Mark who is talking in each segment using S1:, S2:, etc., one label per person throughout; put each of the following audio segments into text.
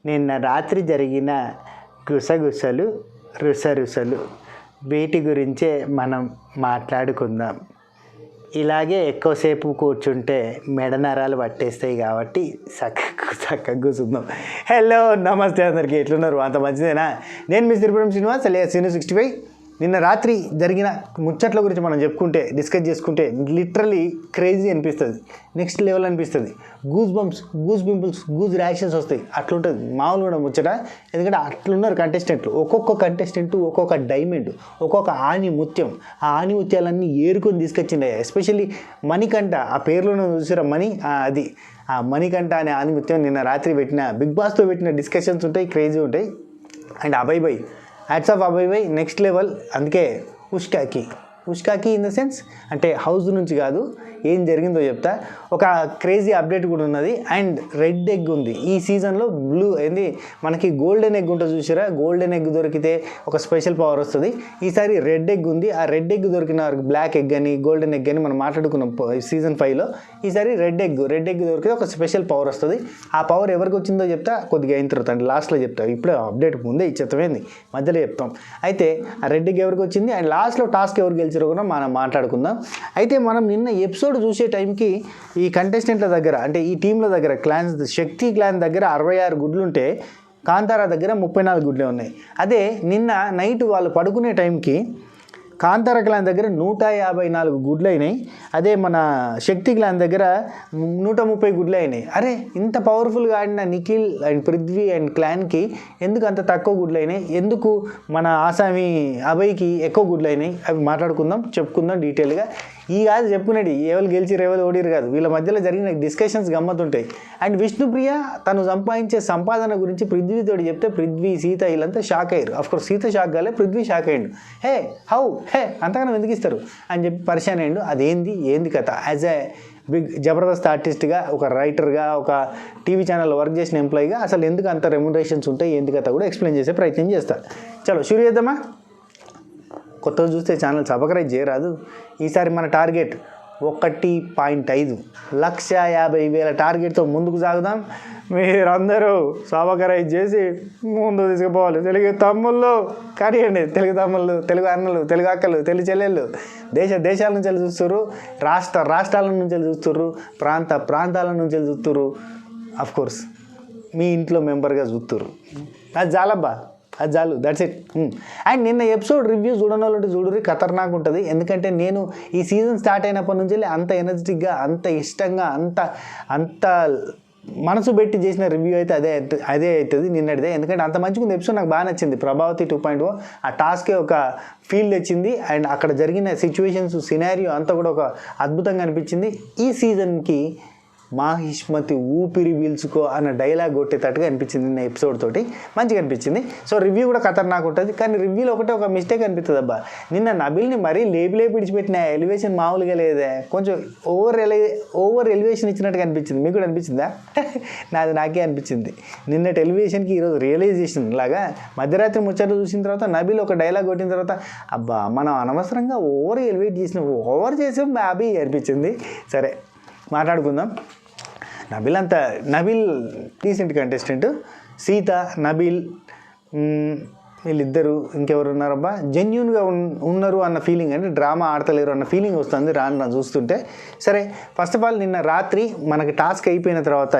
S1: నిన్న రాత్రి జరిగిన గుసగుసలు రుసరుసలు వీటి గురించే మనం మాట్లాడుకుందాం. ఇలాగే ఎక్కువసేపు కూర్చుంటే మెడ నరాలు పట్టేస్తాయి కాబట్టి చక్కగా కూర్చుందాం. హలో నమస్తే అందరికీ, ఎట్లున్నారు? అంత మంచిదేనా? నేను మీ శ్రీపురం శ్రీనివాస్ అలియాస్ Sinu 65. నిన్న రాత్రి జరిగిన ముచ్చట్ల గురించి మనం చెప్పుకుంటే డిస్కస్ చేసుకుంటే లిటరలీ క్రేజీ అనిపిస్తుంది, నెక్స్ట్ లెవెల్ అనిపిస్తుంది. Goose bumps, goose pimples, goose rashes వస్తాయి. అట్లుంటుంది మామూలు కూడా ముచ్చట. ఎందుకంటే అట్లున్నారు కంటెస్టెంట్లు. ఒక్కొక్క కంటెస్టెంట్ ఒక్కొక్క డైమండ్, ఒక్కొక్క ఆని ముత్యం. ఆ ఆని ముత్యాలన్నీ ఏరుకొని తీసుకొచ్చిండే. ఎస్పెషల్లీ మణికంఠ, ఆ పేర్లోనే చూసారా మణి, అది ఆ మణికంఠ అనే ఆని ముత్యం నిన్న రాత్రి పెట్టిన బిగ్ బాస్తో పెట్టిన డిస్కషన్స్ ఉంటాయి, క్రేజీ ఉంటాయి. And Abhay by, hats off Abhay by, next level. అందుకే ఉష్కాకి ఇన్ ద సెన్స్ అంటే హౌస్ నుంచి కాదు, ఏం జరిగిందో చెప్తా. ఒక క్రేజీ అప్డేట్ కూడా ఉన్నది. అండ్ రెడ్ ఎగ్ ఉంది ఈ సీజన్లో. బ్లూ ఏంది మనకి గోల్డెన్ ఎగ్ ఉంటుంది చూసారా, గోల్డెన్ ఎగ్ దొరికితే ఒక స్పెషల్ పవర్ వస్తుంది. ఈసారి రెడ్ ఎగ్ ఉంది. ఆ రెడ్ ఎగ్ దొరికిన బ్లాక్ ఎగ్ అని గోల్డెన్ ఎగ్ అని మనం మాట్లాడుకున్నాం సీజన్ 5లో. ఈసారి రెడ్ ఎగ్ దొరికితే ఒక స్పెషల్ పవర్ వస్తుంది. ఆ పవర్ ఎవరికి వచ్చిందో చెప్తా కొద్దిగా అయిన తర్వాత, అంటే లాస్ట్లో చెప్తా. ఇప్పుడే అప్డేట్ ముందే ఇచ్చేతమైంది, మధ్యలో చెప్తాం. అయితే ఆ రెడ్ ఎగ్ ఎవరికి వచ్చింది అండ్ లాస్ట్లో టాస్క్ ఎవరు గెలిచారో కూడా మనం మాట్లాడుకుందాం. అయితే మనం నిన్న ఎపిసోడ్ చూసే టైంకి ఈ కంటెస్టెంట్ల దగ్గర, అంటే ఈ టీంల దగ్గర, క్లాన్స్, శక్తి క్లాన్ దగ్గర 66 గుడ్లుంటే కాంతారా దగ్గర 34 గుడ్లే ఉన్నాయి. అదే నిన్న నైట్ వాళ్ళు పడుకునే టైంకి కాంతారా క్లాన్ దగ్గర 154 గుడ్లు అయినాయి. అదే మన శక్తి క్లాన్ దగ్గర 130 గుడ్లు అయినాయి. అరే ఇంత పవర్ఫుల్గా ఆడిన నిఖిల్ అండ్ పృథ్వీ అండ్ క్లాన్కి ఎందుకు అంత తక్కువ గుడ్లు అయినాయి? ఎందుకు మన ఆసామి అభయ్కి ఎక్కువ గుడ్లు అయినాయి? అవి మాట్లాడుకుందాం, చెప్పుకుందాం డీటెయిల్గా. ఈ కాదు చెప్పుకునేది ఎవరు గెలిచిరు ఎవరు ఓడిరు కాదు, వీళ్ళ మధ్యలో జరిగిన డిస్కషన్స్ గమ్మతుంటాయి. అండ్ విష్ణుప్రియ తను సంపాదించే సంపాదన గురించి పృథ్వీతోటి చెప్తే పృథ్వీ, సీత వీళ్ళంతా షాక్ అయ్యారు. అఫ్కోర్స్ సీత షాక్ కాలే, పృథ్వీ షాక్ అయ్యిండు. హే అంతగానో ఎందుకు ఇస్తారు అని చెప్పి పరిశాన్ అయ్యిండు. ఏంది కథ? యాజ్ ఏ బిగ్ జబర్దస్త్ ఆర్టిస్ట్గా, ఒక రైటర్గా, ఒక టీవీ ఛానల్లో వర్క్ చేసిన ఎంప్లాయీగా అసలు ఎందుకు అంత రెమ్యునరేషన్స్ ఉంటాయి, ఏంది కథ కూడా ఎక్స్ప్లెయిన్ చేసే ప్రయత్నం చేస్తా. చలో షురు చేద్దామా? కొత్తగా చూస్తే ఛానల్ సబ్స్క్రైబ్ చేయరాదు. ఈసారి మన టార్గెట్ 1.5 1,50,000 టార్గెట్తో ముందుకు సాగుదాం. మీరందరూ సబ్స్క్రైబ్ చేసి ముందు తీసుకుపోవాలి. తెలుగు తమ్ముళ్ళు కరియండి, తెలుగు తమ్ముళ్ళు, తెలుగు అన్నలు, తెలుగు అక్కలు, తెలుగు చెల్లెళ్ళు, దేశాల నుంచి వెళ్ళి చూస్తుర్రు, రాష్ట్రాల నుంచి వెళ్ళి చూస్తుర్రు, ప్రాంతాల నుంచి వెళ్ళి చూస్తుర్రు. అఫ్కోర్స్ మీ ఇంట్లో మెంబర్గా చూస్తుర్రు. అది చాలబ్బా, అది చాలు, దట్స్ ఇట్. అండ్ నిన్న ఎపిసోడ్ రివ్యూ చూడని వాళ్ళు చూడరు, ఖతర్నాక్ ఉంటుంది. ఎందుకంటే నేను ఈ సీజన్ స్టార్ట్ అయినప్పటి నుంచి అంత ఎనర్జెటిక్గా, అంత ఇష్టంగా, అంత మనసు పెట్టి చేసిన రివ్యూ అయితే అదే అవుతుంది నిన్నటిదే. ఎందుకంటే అంత మంచిగా ఉంది ఎపిసోడ్, నాకు బాగా నచ్చింది. ప్రభావతి 2.0 ఆ టాస్కే ఒక ఫీల్ తెచ్చింది. అండ్ అక్కడ జరిగిన సిచ్యువేషన్స్, సినారియో అంతా కూడా ఒక అద్భుతంగా అనిపించింది. ఈ సీజన్కి మాహిష్మతి ఊపిరి పీల్చుకో అన్న డైలాగ్ కొట్టేటట్టుగా అనిపించింది నిన్న ఎపిసోడ్ తోటి, మంచిగా అనిపించింది. సో రివ్యూ కూడా ఖతర్నాక్ ఉంటుంది. కానీ రివ్యూలో ఒక మిస్టేక్ అనిపిస్తుంది అబ్బా. నిన్న నబిల్ని మరీ లేపి విడిచిపెట్టిన ఎలివేషన్ మామూలుగా లేదే, కొంచెం ఓవర్ ఎలివేషన్ ఇచ్చినట్టుగా అనిపించింది. మీకు కూడా అనిపించిందా? నాకే అనిపించింది. నిన్నటి ఎలివేషన్కి ఈరోజు రియలైజేషన్ లాగా. మధ్యరాత్రి ముచ్చట్లు చూసిన తర్వాత నబిల్ ఒక డైలాగ్ కొట్టిన తర్వాత అబ్బా మనం అనవసరంగా ఓవర్ ఎలివేట్ ఓవర్ చేసాం బాబీ అనిపించింది. సరే మాట్లాడుకుందాం. Nabeel decent contestant. సీత, నబిల్ వీళ్ళిద్దరు, ఇంకెవరు ఉన్నారబ్బా, జెన్యూన్గా ఉన్నారు అన్న ఫీలింగ్, అంటే డ్రామా ఆడతలేరు అన్న ఫీలింగ్ వస్తుంది రాను చూస్తుంటే. సరే ఫస్ట్ ఆఫ్ ఆల్ నిన్న రాత్రి మనకి టాస్క్ అయిపోయిన తర్వాత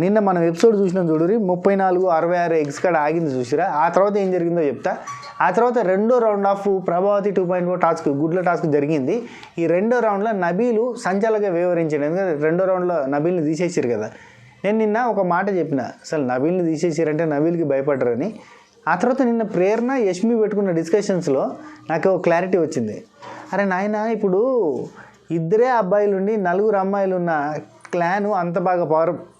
S1: నిన్న మనం ఎపిసోడ్ చూసినాం చూడరి, 34-66 ఎగ్స్ కాడ ఆగింది చూసిరా. ఆ తర్వాత ఏం జరిగిందో చెప్తా. ఆ తర్వాత రెండో రౌండ్ ఆఫ్ ప్రభావతి 2.0 టాస్క్, గుడ్ల టాస్క్ జరిగింది. ఈ రెండో రౌండ్లో నబీలు సంచలనంగా వ్యవహరించాడు. ఎందుకంటే రెండో రౌండ్లో నబీల్ని తీసేసారు కదా. నేను నిన్న ఒక మాట చెప్పిన, అసలు నబీల్ని తీసేసారంటే నబీల్కి భయపడరని. ఆ తర్వాత నిన్న ప్రేరణ, యష్మి పెట్టుకున్న డిస్కషన్స్లో నాకు క్లారిటీ వచ్చింది. అరే నాయన, ఇప్పుడు ఇద్దరే అబ్బాయిలుండి 4 అమ్మాయిలు ఉన్న క్లాను అంత బాగా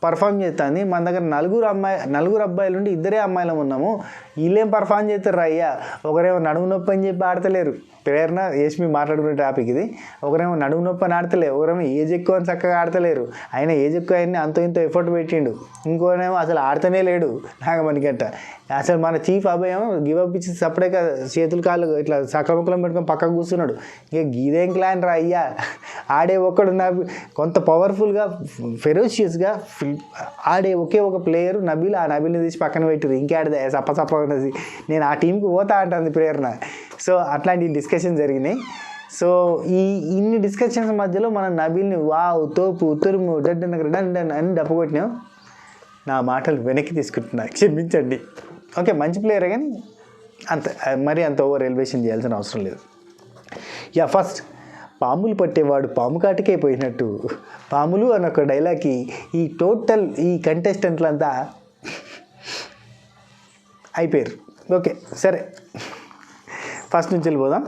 S1: పర్ఫామ్ చేస్తుంది. మన దగ్గర 4 అబ్బాయిలు ఉండి 2 అమ్మాయిలు ఉన్నాము, వీళ్ళేం పర్ఫామ్ చేస్తారు అయ్యా? ఒకరేమో నడుము నొప్పి అని చెప్పి ఆడతలేరు, ప్రేరణ యష్మి మాట్లాడుకునే టాపిక్ ఇది. ఒకరేమో నడుము నొప్పి అని ఆడతలేరు, ఒకరేమో ఏజ్ ఎక్కువ అని చక్కగా ఆడతలేరు. ఆయన ఏజ్ ఎక్కువ అయినా అంత ఇంత ఎఫర్ట్ పెట్టిండు. ఇంకోనేమో అసలు ఆడతనే లేడు నాగమణికంట. అసలు మన చీఫ్ అబ్బాయి ఏమో గివప్ ఇచ్చి సపరేట్గా చేతులు కాళ్ళు ఇట్లా సకముఖలం పెట్టుకొని పక్కకు కూర్చున్నాడు. ఇక గీదేం క్లాన్ రా అయ్యా, ఆడే ఒక్కడు నాకు కొంత పవర్ఫుల్గా ఫెరోషియస్గా ఆడే ఒకే ఒక ప్లేయర్ నబీల్. ఆ నబీల్ని తీసి పక్కన పెట్టారు, ఇంకేడదే సప్ప ఉన్నది, నేను ఆ టీంకి పోతా అంటుంది ప్రేరణ. సో అట్లాంటి డిస్కషన్ జరిగినాయి. సో ఇన్ని డిస్కషన్స్ మధ్యలో మనం నబీల్ని వావ్ తోపు తురుము డన్ అని డప్పగొట్టినాం. నా మాటలు వెనక్కి తీసుకుంటున్నా, క్షమించండి. ఓకే, మంచి ప్లేయరే కానీ మరీ అంత ఓవర్ ఎలివేషన్ చేయాల్సిన అవసరం లేదు. ఫస్ట్ పాములు పట్టేవాడు పాము కాటికే పోయినట్టు పాములు అన్న ఒక డైలాగ్కి ఈ కంటెస్టెంట్లంతా అయిపోయారు. ఓకే సరే, ఫస్ట్ నుంచి వెళ్ళిపోదాం.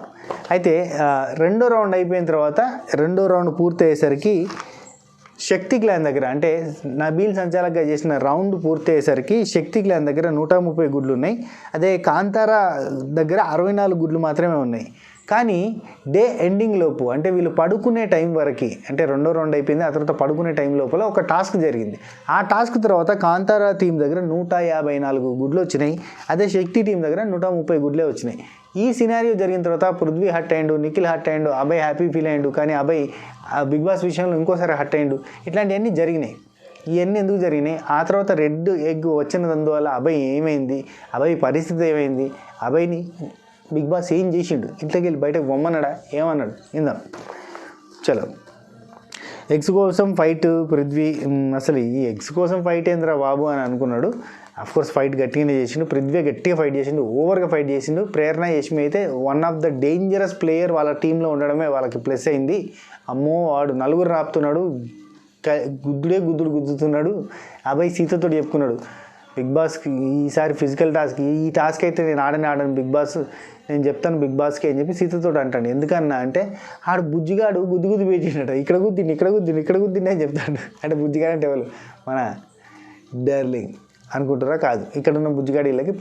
S1: అయితే రెండో రౌండ్ అయిపోయిన తర్వాత రెండో రౌండ్ పూర్తి అయ్యేసరికి శక్తి క్లాన్ దగ్గర, అంటే నబీల్ సంచాలకుగా చేసిన రౌండ్ పూర్తి అయ్యేసరికి శక్తి క్లాన్ దగ్గర 130 గుడ్లు ఉన్నాయి. అదే కాంతారా దగ్గర 64 గుడ్లు మాత్రమే ఉన్నాయి. కానీ డే ఎండింగ్ లోపు, అంటే వీళ్ళు పడుకునే టైం వరకు, అంటే రెండో రౌండ్ అయిపోయింది, ఆ తర్వాత పడుకునే టైం లోపల ఒక టాస్క్ జరిగింది. ఆ టాస్క్ తర్వాత కాంతారా టీం దగ్గర 154 గుడ్లు వచ్చినాయి. అదే శక్తి టీం దగ్గర 130 గుడ్లే వచ్చినాయి. ఈ సినారియో జరిగిన తర్వాత పృథ్వీ హట్ అయ్యిండు, నిఖిల్ హట్ అయ్యిండు, అభయ్ హ్యాపీ ఫీల్ అయ్యిండు. కానీ అభయ్ బిగ్ బాస్ విషయంలో ఇంకోసారి హట్ అయ్యిండు. ఇట్లాంటివన్నీ జరిగినాయి. ఇవన్నీ ఎందుకు జరిగినాయి? ఆ తర్వాత రెడ్ ఎగ్ వచ్చినందువల్ల అభయ్ ఏమైంది, అభయ్ పరిస్థితి ఏమైంది, అభయ్ని బిగ్ బాస్ ఏం చేసిండు, ఇంట్లోకి వెళ్ళి బయటకు బొమ్మన్నాడా, ఏమన్నాడు ఇందాం. చలో, ఎగ్స్ కోసం ఫైట్ పృథ్వీ. అసలు ఈ ఎగ్స్ కోసం ఫైట్ ఏంద్రా బాబు అని అనుకున్నాడు. అఫ్కోర్స్ ఫైట్ గట్టిగానే చేసిండు, పృథ్వీ గట్టిగా ఫైట్ చేసిండు, ఓవర్గా ఫైట్ చేసిండు. ప్రేరణ యష్మి అయితే one of the dangerous player వాళ్ళ టీంలో ఉండడమే వాళ్ళకి ప్లస్ అయింది. అమ్మో వాడు నలుగురు రాపుతున్నాడు, గుద్దుతున్నాడు. అబ్బాయి సీతతో చెప్పుకున్నాడు, బిగ్ బాస్కి ఈసారి ఫిజికల్ టాస్క్, ఈ టాస్క్ అయితే నేను ఆడను బిగ్ బాస్, నేను చెప్తాను బిగ్ బాస్కి అని చెప్పి సీతతో అంటాను. ఎందుకన్నా అంటే ఆడు బుజ్జిగాడు గుద్దు పెట్టినట, ఇక్కడ గుద్దిని అని చెప్తాడు. అంటే బుజ్జిగాడు అంటే ఎవరు, మన డార్లింగ్ అనుకుంటారా? కాదు, ఇక్కడ ఉన్న బుజ్జిగాడి వీళ్ళకి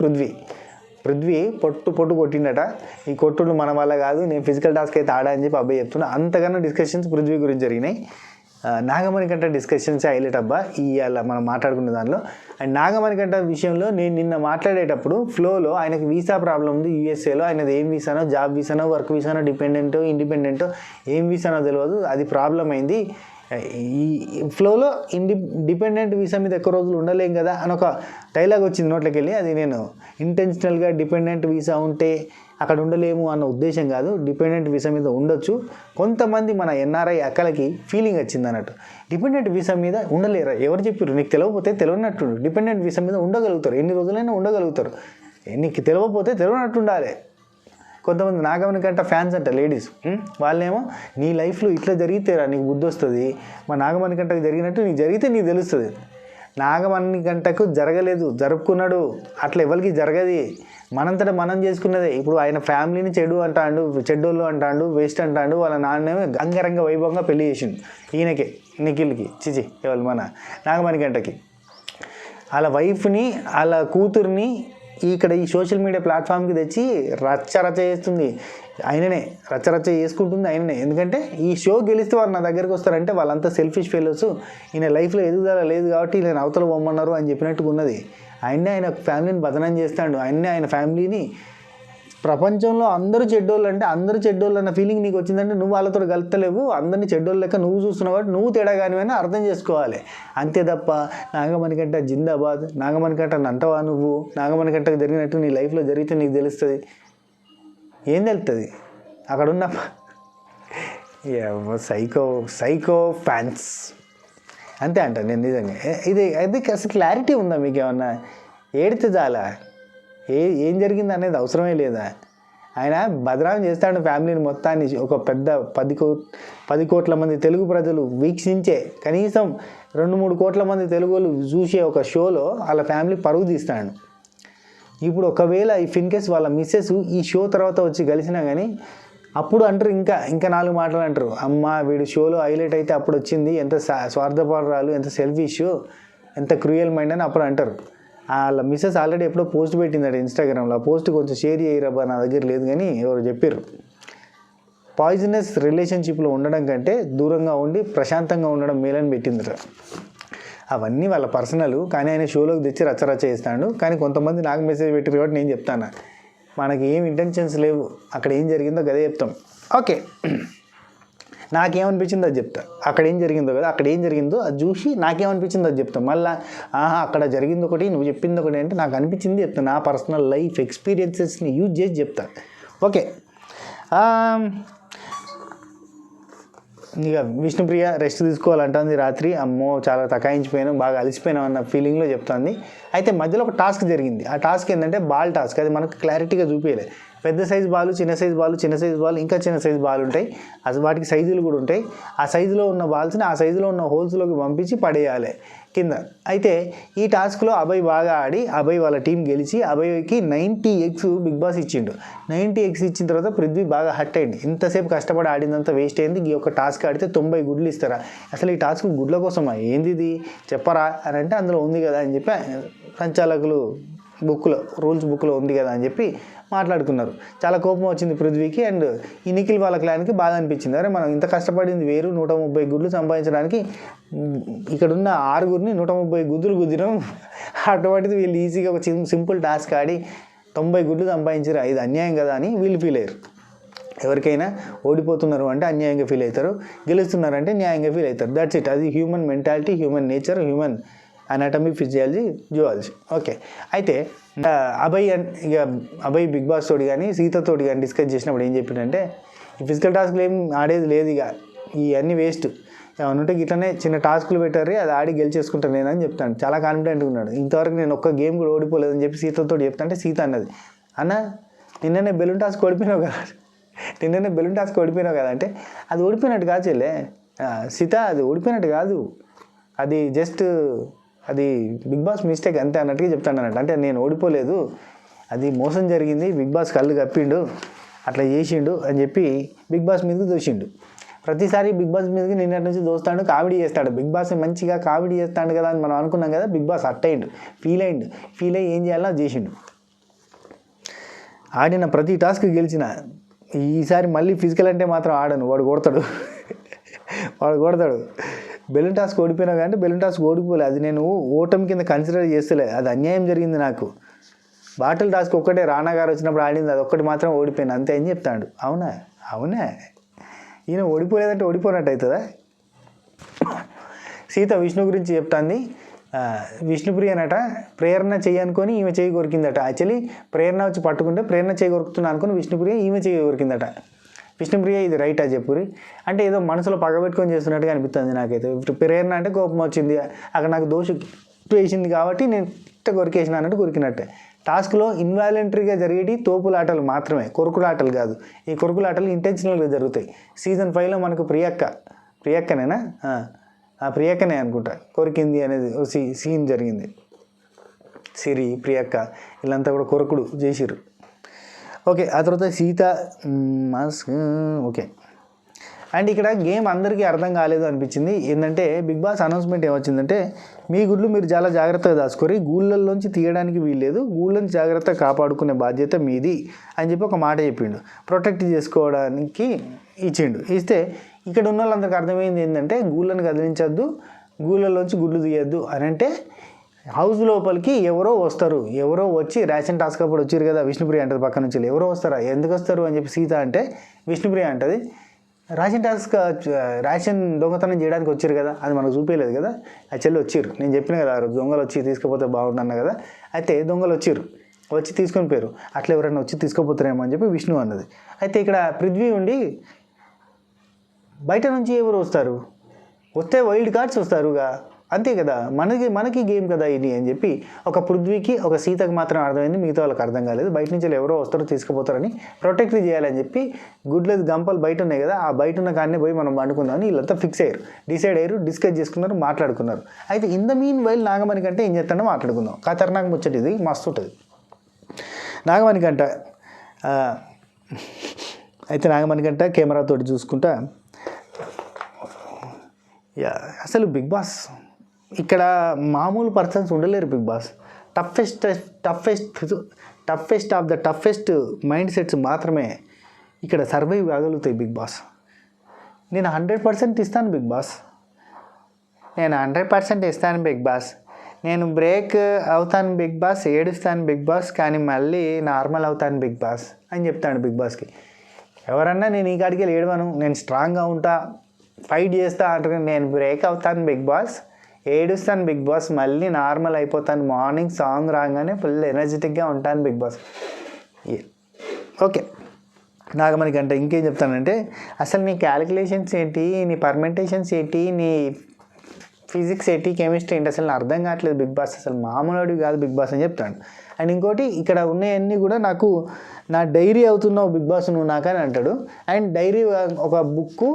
S1: పృథ్వీ పొట్టు కొట్టిండట. ఈ కొట్టుడు మన వల్ల కాదు, నేను ఫిజికల్ టాస్క్ అయితే ఆడా అని చెప్పి అబ్బాయి చెప్తున్నా. అంతకన్నా డిస్కషన్స్ పృథ్వీ గురించి జరిగినాయి. నాగమణి కంట డిస్కషన్స్ హైలైట్ అబ్బా ఇవాళ మనం మాట్లాడుకున్న దానిలో. అండ్ నాగమణి కంట విషయంలో నేను నిన్న మాట్లాడేటప్పుడు ఫ్లోలో ఆయనకి వీసా ప్రాబ్లం ఉంది యూఎస్ఏలో. ఆయనది ఏం వీసానో, జాబ్ వీసానో, వర్క్ వీసానో, డిపెండెంటో ఇండిపెండెంటో ఏం వీసానో తెలియదు, అది ప్రాబ్లం అయింది. ఈ ఫ్లోలో డిపెండెంట్ వీసా మీద ఎక్కువ రోజులు ఉండలేం కదా అని ఒక డైలాగ్ వచ్చింది నోట్లోకి వెళ్ళి. అది నేను ఇంటెన్షనల్గా డిపెండెంట్ వీసా ఉంటే అక్కడ ఉండలేము అన్న ఉద్దేశం కాదు, డిపెండెంట్ వీసా మీద ఉండొచ్చు. కొంతమంది మన ఎన్ఆర్ఐ అక్కలకి ఫీలింగ్ వచ్చింది అన్నట్టు, డిపెండెంట్ వీసా మీద ఉండలేరా, ఎవరు చెప్పారు, నీకు తెలియకపోతే తెలియనట్టు డిపెండెంట్ వీసా మీద ఉండగలుగుతారు, ఎన్ని రోజులైనా ఉండగలుగుతారు, నీకు తెలియకపోతే తెలియనట్టు ఉండాలి. కొంతమంది నాగమణి కంట ఫ్యాన్స్ అంట లేడీస్, వాళ్ళేమో నీ లైఫ్లో ఇట్లా జరిగితేరా నీకు బుద్ధి వస్తుంది, మా నాగమణి కంటకు జరిగినట్టు నీకు జరిగితే నీకు తెలుస్తుంది. నాగమణి కంటకు జరగలేదు, జరుపుకున్నాడు, అట్లా ఎవరికి జరగది, మనంతటా మనం చేసుకున్నదే. ఇప్పుడు ఆయన ఫ్యామిలీని చెడ్డోళ్ళు అంటాడు, వేస్ట్ అంటాడు. వాళ్ళ నాన్నేమో అంగరంగ వైభవంగా పెళ్లి చేసిండు ఈయనకే, నిఖిల్కి, ఎవరు మన నాగమణి కంటకి. వాళ్ళ వైఫ్ని, వాళ్ళ కూతుర్ని ఇక్కడ ఈ సోషల్ మీడియా ప్లాట్ఫామ్కి తెచ్చి రచ్చ చేస్తుంది ఆయననే, రచ్చ చేసుకుంటుంది ఆయననే. ఎందుకంటే ఈ షో గెలిస్తే వాళ్ళు నా దగ్గరికి వస్తారంటే వాళ్ళంతా సెల్ఫిష్ ఫెలోస్, ఈయన లైఫ్లో ఎదుగుదల లేదు కాబట్టి నేను అవతల పొమ్మన్నారు అని చెప్పినట్టుగా ఉన్నది. ఆయన ఫ్యామిలీని బదనం చేస్తాడు, ఆయన ఫ్యామిలీని. ప్రపంచంలో అందరూ చెడ్డోళ్ళు అంటే అందరూ చెడ్డోళ్ళు అన్న ఫీలింగ్ నీకు వచ్చిందంటే నువ్వు వాళ్ళతో కలుపుతలేవు, అందరినీ చెడ్డోళ్ళు లెక్క నువ్వు చూస్తున్నావు కాబట్టి నువ్వు తేడా కానివైనా అర్థం చేసుకోవాలి, అంతే తప్ప నాగమణి కంట జిందాబాద్, నాగమణి కంట నంటవా నువ్వు, నాగమణి కంటకు జరిగినట్టు నీ లైఫ్లో జరిగితే నీకు తెలుస్తుంది, ఏం తెలుస్తుంది అక్కడున్న సైకో ఫ్యాన్స్ అంతే అంట. నేను నిజంగా ఇది అసలు క్లారిటీ ఉందా మీకు ఏమన్నా? ఏడితే చాలా ఏం జరిగింది అనేది అవసరమే లేదా? ఆయన బదనాం చేస్తాడు ఫ్యామిలీని మొత్తాన్ని. ఒక పెద్ద 10 కోట్ల మంది తెలుగు ప్రజలు వీక్షించే, కనీసం 2-3 కోట్ల మంది తెలుగు వాళ్ళు చూసే ఒక షోలో వాళ్ళ ఫ్యామిలీ పరుగు తీస్తాడు. ఇప్పుడు ఒకవేళ ఇన్ కేస్ వాళ్ళ మిస్సెస్ ఈ షో తర్వాత వచ్చి కలిసినా కానీ అప్పుడు అంటారు, ఇంకా 4 మాటలు అంటారు, అమ్మ వీడు షోలో హైలైట్ అయితే అప్పుడు వచ్చింది, ఎంత స్వార్థపరాలు, ఎంత సెల్ఫిష్, ఎంత క్రూయల్ మైండ్ అని అప్పుడు అంటారు. వాళ్ళ మిస్సెస్ ఆల్రెడీ ఎప్పుడో పోస్ట్ పెట్టిందట ఇన్స్టాగ్రామ్లో, ఆ పోస్ట్ కొంచెం షేర్ చేయరబ్బా, నా దగ్గర లేదు కానీ ఎవరు చెప్పారు. పాయిజనస్ రిలేషన్షిప్లో ఉండడం కంటే దూరంగా ఉండి ప్రశాంతంగా ఉండడం మేలని పెట్టిందట. అవన్నీ వాళ్ళ పర్సనల్, కానీ ఆయన షోలోకి తెచ్చి రచ్చ చేస్తాడు. కానీ కొంతమంది నాకు మెసేజ్ పెట్టారు కాబట్టి నేను చెప్తాను, మనకి ఏం ఇంటెన్షన్స్ లేవు, అక్కడ ఏం జరిగిందో గదే చెప్తాం. ఓకే, నాకేమనిపించిందో అది చెప్తా. అక్కడ ఏం జరిగిందో కదా, అక్కడ ఏం జరిగిందో అది చూసి నాకేమనిపించిందో అది చెప్తా. మళ్ళీ అక్కడ జరిగింది ఒకటి, నువ్వు చెప్పింది ఒకటి అంటే నాకు అనిపించింది చెప్తా. నా పర్సనల్ లైఫ్ ఎక్స్పీరియన్సెస్ని యూజ్ చేసి చెప్తా. ఓకే, ఇక విష్ణుప్రియ రెస్ట్ తీసుకోవాలంటుంది రాత్రి. అమ్మో చాలా తకాయించిపోయాను, బాగా అలసిపోయాను అన్న ఫీలింగ్లో చెప్తుంది. అయితే మధ్యలో ఒక టాస్క్ జరిగింది. ఆ టాస్క్ ఏంటంటే బాల్ టాస్క్. అది మనకు క్లారిటీగా చూపించలేదు. పెద్ద సైజు బాల్, చిన్న సైజు బాల్, చిన్న సైజు బాల్, ఇంకా చిన్న సైజు బాల్ ఉంటాయి. అసలు వాటికి సైజులు కూడా ఉంటాయి. ఆ సైజులో ఉన్న బాల్స్ని ఆ సైజులో ఉన్న హోల్స్లోకి పంపించి పడేయాలి కింద. అయితే ఈ టాస్క్లో అభయ్ బాగా ఆడి అభయ్ వాళ్ళ టీం గెలిచి అభయ్కి 90 ఎగ్స్ బిగ్ బాస్ ఇచ్చిండు. 90 ఎగ్స్ ఇచ్చిన తర్వాత పృథ్వీ బాగా హర్ట్ అయింది. ఇంతసేపు కష్టపడి ఆడిందంతా వేస్ట్ అయింది. ఈ యొక్క టాస్క్ ఆడితే 90 గుడ్లు ఇస్తారా? అసలు ఈ టాస్క్ గుడ్ల కోసమా? ఏంది ఇది చెప్పరా అని అంటే అందులో ఉంది కదా అని చెప్పి సంచాలకులు బుక్లో, రూల్స్ బుక్లో ఉంది కదా అని చెప్పి మాట్లాడుకున్నారు. చాలా కోపం వచ్చింది పృథ్వీకి. అండ్ ఈ నిఖిల్ వాళ్ళ క్లాన్కి బాగా అనిపించింది. అరే మనం ఇంత కష్టపడింది వేరు, 130 గుడ్లు సంపాదించడానికి ఇక్కడున్న 6గురిని 130 గుద్దులు గుద్దినాం. అటువంటిది వీళ్ళు ఈజీగా ఒక సింపుల్ టాస్క్ ఆడి 90 గుడ్లు సంపాదించారు. ఇది అన్యాయం కదా అని వీళ్ళు ఫీల్ అయ్యారు. ఎవరికైనా ఓడిపోతున్నారు అంటే అన్యాయంగా ఫీల్ అవుతారు, గెలుస్తున్నారంటే న్యాయంగా ఫీల్ అవుతారు. That's it. అది human mentality, human nature, human anatomy, physiology, zoology. Okay, అయితే అభయ్ బిగ్ బాస్ తోటి కానీ సీతతోటి కానీ డిస్కస్ చేసినప్పుడు ఏం చెప్పిండంటే ఈ ఫిజికల్ టాస్క్లు ఏం ఆడేది లేదు, ఇక ఇవన్నీ వేస్ట్, ఏమన్నా ఉంటే ఇట్లనే చిన్న టాస్కులు పెట్టారు, అది ఆడి గెలిచేసుకుంటాను నేను అని చెప్తాను. చాలా కాన్ఫిడెంట్గా ఉన్నాడు. ఇంతవరకు నేను ఒక్క గేమ్ కూడా ఓడిపోలేదని చెప్పి సీతతో చెప్తాంటే సీత అన్నది, అన్న నిన్ననే బెలూన్ టాస్క్ ఓడిపోయినావు కదా, నిన్ననే బెలూన్ టాస్క్ ఓడిపోయినావు కదా అంటే అది ఓడిపోయినట్టు కాదు చెల్లె సీత, అది ఓడిపోయినట్టు కాదు, అది జస్ట్ అది బిగ్ బాస్ మిస్టేక్ అంతే అన్నట్టుగా చెప్తాను అన్నట్టు. అంటే నేను ఓడిపోలేదు, అది మోసం జరిగింది, బిగ్ బాస్ కళ్ళు కప్పిండు, అట్లా చేసిండు అని చెప్పి బిగ్ బాస్ మీదకి దోషిండు. ప్రతిసారి బిగ్ బాస్ మీదకి నిన్నటి నుంచి దోస్తాడు, కామెడీ చేస్తాడు. బిగ్ బాస్ మంచిగా కామెడీ చేస్తాడు కదా అని మనం అనుకున్నాం కదా. బిగ్ బాస్ అట్టయిండు, ఫీల్ అయ్యి ఏం చేయాలో అది చేసిండు. ఆడిన ప్రతి టాస్క్ గెలిచిన. ఈసారి మళ్ళీ ఫిజికల్ అంటే మాత్రం ఆడను, వాడు కొడతాడు. బెలూన్ టాస్క్ ఓడిపోయినా కానీ బెలూన్ టాస్క్ ఓడిపోలే, అది నేను ఓటమి కింద కన్సిడర్ చేస్తలే, అది అన్యాయం జరిగింది నాకు. బాటిల్ టాస్క్ ఒక్కటే రానా గారు వచ్చినప్పుడు ఆడింది, అది ఒక్కటి మాత్రం ఓడిపోయింది అంతే అని చెప్తాడు. అవునా ఈయన ఓడిపోలేదంటే ఓడిపోయినట్టు అవుతుందా? సీత విష్ణు గురించి చెప్తాంది. విష్ణుప్రియనట ప్రేరణ చేయనుకొని ఈమె చేయి కొరికిందట. యాక్చువల్లీ ప్రేరణ వచ్చి పట్టుకుంటే ప్రేరణ చేయి కొరుకుతున్నా అనుకుని విష్ణుప్రియ ఈమె చేయి కొరికిందట. విష్ణుప్రియ ఇది రైటా చెప్పురి అంటే ఏదో మనసులో పగబెట్టుకొని చేస్తున్నట్టుగా అనిపిస్తుంది నాకైతే. ప్రేరణ అంటే కోపం వచ్చింది, అక్కడ నాకు దోషం వేసింది కాబట్టి నేను కొరికేసిన అన్నట్టు కొరికినట్టే. టాస్క్లో ఇన్వాలంటరీగా జరిగేటి తోపులాటలు మాత్రమే, కొరుకులాటలు కాదు. ఈ కొరుకులాటలు ఇంటెన్షనల్గా జరుగుతాయి. సీజన్ 5లో మనకు ప్రియక్కనేనా ప్రియక్కనే అనుకుంటా కొరికింది అనేది సీన్ జరిగింది. సిరి, ప్రియక్క వీళ్ళంతా కూడా కొరకుడు చేసిర్రు. ఓకే, ఆ తర్వాత సీత ఓకే. అండ్ ఇక్కడ గేమ్ అందరికీ అర్థం కాలేదు అనిపించింది. ఏంటంటే బిగ్ బాస్ అనౌన్స్మెంట్ ఏమొచ్చిందంటే మీ గుడ్లు మీరు చాలా జాగ్రత్తగా దాచుకోరి, గూళ్ళల్లోంచి తీయడానికి వీల్లేదు, గూళ్ళని జాగ్రత్తగా కాపాడుకునే బాధ్యత మీది అని చెప్పి ఒక మాట చెప్పిండు. ప్రొటెక్ట్ చేసుకోవడానికి ఇస్తే ఇక్కడ ఉన్న వాళ్ళందరికీ అర్థమైంది ఏంటంటే గూళ్ళని కదిలించద్దు, గూళ్ళల్లోంచి గుడ్లు తీయద్దు అని. అంటే హౌస్ లోపలికి ఎవరో వస్తారు, ఎవరో వచ్చి రేషన్ టాస్క్ అప్పుడు వచ్చారు కదా, విష్ణుప్రియ అంటది పక్క నుంచి, ఎవరో వస్తారా, ఎందుకు వస్తారు అని చెప్పి సీత అంటే విష్ణుప్రియ అంటది రేషన్ దొంగతనం చేయడానికి వచ్చారు కదా, అది మనకు చూపించలేదు కదా, యాక్చువల్లీ వచ్చారు, నేను చెప్పిన కదా ఆ రోజు దొంగలు వచ్చి తీసుకుపోతే బాగుంటున్నా కదా, అయితే దొంగలు వచ్చి తీసుకొని పోయారు, అట్లా ఎవరైనా వచ్చి తీసుకుపోతారేమో అని చెప్పి విష్ణు అన్నది. అయితే ఇక్కడ పృథ్వీ ఉండి బయట నుంచి ఎవరు వస్తే వైల్డ్ కార్డ్స్ వస్తారుగా, అంతే కదా, మనకి గేమ్ కదా ఇది అని చెప్పి ఒక పృథ్వీకి ఒక సీతకు మాత్రం అర్థమైంది, మిగతా వాళ్ళకి అర్థం కాలేదు. బయట నుంచి ఎవరో వస్తారో తీసుకుపోతారని ప్రొటెక్ట్ చేయాలని చెప్పి గుడ్లది గంపలు బయట ఉన్నాయి కదా, ఆ బయట ఉన్న కాడనే పోయి మనం వండుకుందామని వీళ్ళంతా ఫిక్స్ అయ్యారు, డిసైడ్ అయ్యారు, డిస్కస్ చేసుకున్నారు, మాట్లాడుకున్నారు. అయితే in the mean while Nagamani కంటే ఏం చేస్తాడో మాట్లాడుకుందాం. ఖతర్నాక్ ముచ్చట ఇది, మస్తు ఉంటుంది. నాగమణి కంట కెమెరాతోటి చూసుకుంటా అసలు బిగ్ బాస్ ఇక్కడ మామూలు పర్సన్స్ ఉండలేరు. Bigg Boss toughest of the toughest mind sets మాత్రమే ఇక్కడ సర్వైవ్ కాగలుగుతాయి. బిగ్ బాస్ నేను 100% ఇస్తాను బిగ్ బాస్, నేను 100% ఇస్తాను బిగ్ బాస్, నేను బ్రేక్ అవుతాను బిగ్ బాస్, ఏడుస్తాను బిగ్ బాస్, కానీ మళ్ళీ నార్మల్ అవుతాను బిగ్ బాస్ అని చెప్తాను బిగ్ బాస్కి. ఎవరన్నా నేను ఈ కాడికి ఏడవను, నేను స్ట్రాంగ్గా ఉంటా, ఫైట్ చేస్తా అంటారు. నేను బ్రేక్ అవుతాను బిగ్ బాస్, ఏడుస్తాను బిగ్ బాస్, మళ్ళీ నార్మల్ అయిపోతాను. మార్నింగ్ సాంగ్ రాగానే ఫుల్ ఎనర్జెటిక్గా ఉంటాను బిగ్ బాస్. ఓకే, నాగమణికంట ఇంకేం చెప్తానంటే, అసలు నీ క్యాలిక్యులేషన్స్ ఏంటి, నీ పర్మెంటేషన్స్ ఏంటి, నీ ఫిజిక్స్ ఏంటి, కెమిస్ట్రీ ఏంటి, అసలు అర్థం కావట్లేదు బిగ్ బాస్, అసలు మామూలుడివి కాదు బిగ్ బాస్ అని చెప్తాడు. అండ్ ఇంకోటి, ఇక్కడ ఉన్నాయన్నీ కూడా నాకు నా డైరీ అవుతున్నావు బిగ్ బాస్ నువ్వు నాకని అంటాడు. అండ్ డైరీ ఒక బుక్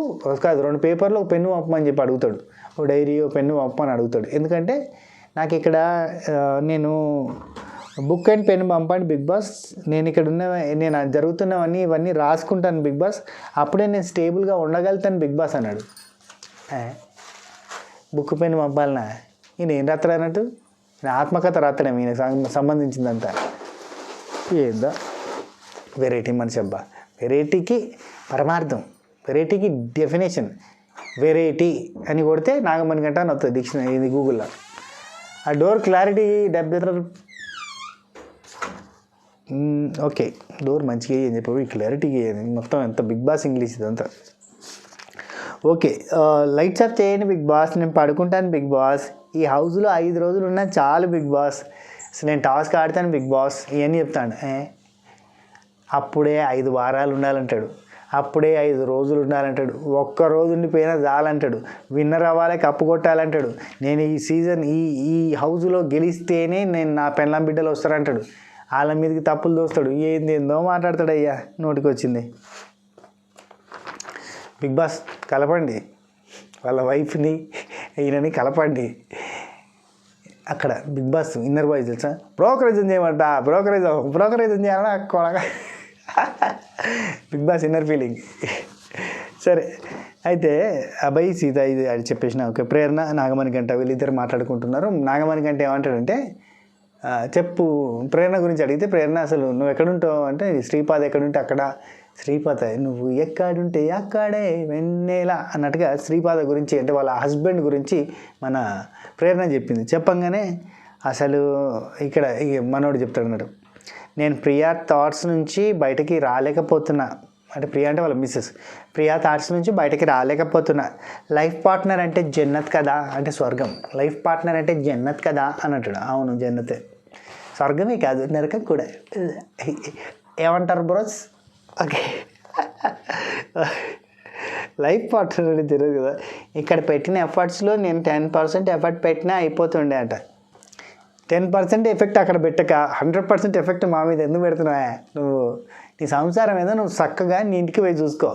S1: కాదు, 2 పేపర్లు ఒక పెన్ను పంపమని చెప్పి అడుగుతాడు. ఒక డైరీ ఒక పెన్ను పంపమని అడుగుతాడు. ఎందుకంటే నాకు ఇక్కడ నేను బుక్ అండ్ పెన్ పంపండి బిగ్ బాస్, నేను ఇక్కడ నేను జరుగుతున్నవన్నీ ఇవన్నీ రాసుకుంటాను బిగ్ బాస్, అప్పుడే నేను స్టేబుల్గా ఉండగలుగుతాను బిగ్ బాస్ అన్నాడు. బుక్ పెన్ పంపాలనా, ఈయన ఏం రాత్తాడు అన్నట్టు, నేను ఆత్మకథ రాత్తాడే ఈయన సంబంధించిందంతా. ఏందో వెరైటీ మనిషి అబ్బా, వెరైటీకి పరమార్థం, వెరైటీకి డెఫినేషన్, వెరైటీ అని కొడితే నాగమణికంట అని వస్తుంది డిక్షనరీ, ఇది గూగుల్లో. ఆ డోర్ క్లారిటీ ఓకే, డోర్ మంచిగా అని చెప్పి క్లారిటీగా మొత్తం ఎంత బిగ్ బాస్ ఇంగ్లీష్ ఇదంతా. ఓకే, లైట్స్ ఆఫ్ చేయండి బిగ్ బాస్, నేను పడుకుంటాను బిగ్ బాస్, ఈ హౌస్లో 5 రోజులు ఉన్నా చాలు బిగ్ బాస్, అసలు నేను టాస్క్ ఆడతాను బిగ్ బాస్, ఇవన్నీ చెప్తాను. అప్పుడే 5 వారాలు ఉండాలంటాడు, అప్పుడే 5 రోజులు ఉండాలంటాడు, ఒక్క రోజు ఉండిపోయినా చాలంటాడు, విన్నర్ అవ్వాలి, కప్పు కొట్టాలంటాడు, నేను ఈ సీజన్ ఈ హౌస్లో గెలిస్తేనే నేను నా పెళ్ళాం బిడ్డలు వస్తారంటాడు, వాళ్ళ మీదకి తప్పులు దోస్తాడు, ఏందో మాట్లాడతాడు. అయ్యా నోటికి వచ్చింది. బిగ్ బాస్ కలపండి, వాళ్ళ వైఫ్ని ఈయనని కలపండి. అక్కడ బిగ్ బాస్ ఇన్నర్ వాయిస్ తెలుసా, బ్రోకరేజ్ చేయమంట, బ్రోకరేజ్ చేయాలన్నా కొడగా. Bigg Boss inner feeling. సరే, అయితే అబ్బాయి సీత ఇది అది చెప్పేసిన. ఓకే, ప్రేరణ నాగమణికంట వీళ్ళిద్దరు మాట్లాడుకుంటున్నారు. నాగమణికంట ఏమంటాడంటే, చెప్పు ప్రేరణ గురించి అడిగితే, ప్రేరణ అసలు నువ్వు ఎక్కడుంటావు అంటే, శ్రీపాద ఎక్కడుంటే అక్కడ, శ్రీపాద నువ్వు ఎక్కడుంటే అక్కడే వెన్నెల అన్నట్టుగా శ్రీపాద గురించి, అంటే వాళ్ళ హస్బెండ్ గురించి మన ప్రేరణ చెప్పింది. చెప్పంగానే అసలు ఇక్కడ మనోడు చెప్తాడు అన్నాడు, నేను ప్రియా థాట్స్ నుంచి బయటకి రాలేకపోతున్నా, అంటే ప్రియా అంటే వాళ్ళ మిస్సెస్, ప్రియా థాట్స్ నుంచి బయటకి రాలేకపోతున్నా, లైఫ్ పార్ట్నర్ అంటే జన్నత్ కదా, అంటే స్వర్గం, లైఫ్ పార్ట్నర్ అంటే జన్నత్ కదా అని అంటాడు. అవును, జన్నతే, స్వర్గమే కాదు నరకం కూడా. ఏమంటారు బ్రోస్? ఓకే, లైఫ్ పార్ట్నర్ అని తెలియదు కదా, ఇక్కడ పెట్టిన ఎఫర్ట్స్లో నేను 10% ఎఫర్ట్ పెట్టినా అయిపోతుండే అంట. 10% ఎఫెక్ట్ అక్కడ పెట్టక 100% ఎఫెక్ట్ మా మీద ఎందుకు పెడుతున్నావా నువ్వు? నీ సంసారం ఏదో నువ్వు చక్కగా నీ ఇంటికి పోయి చూసుకో.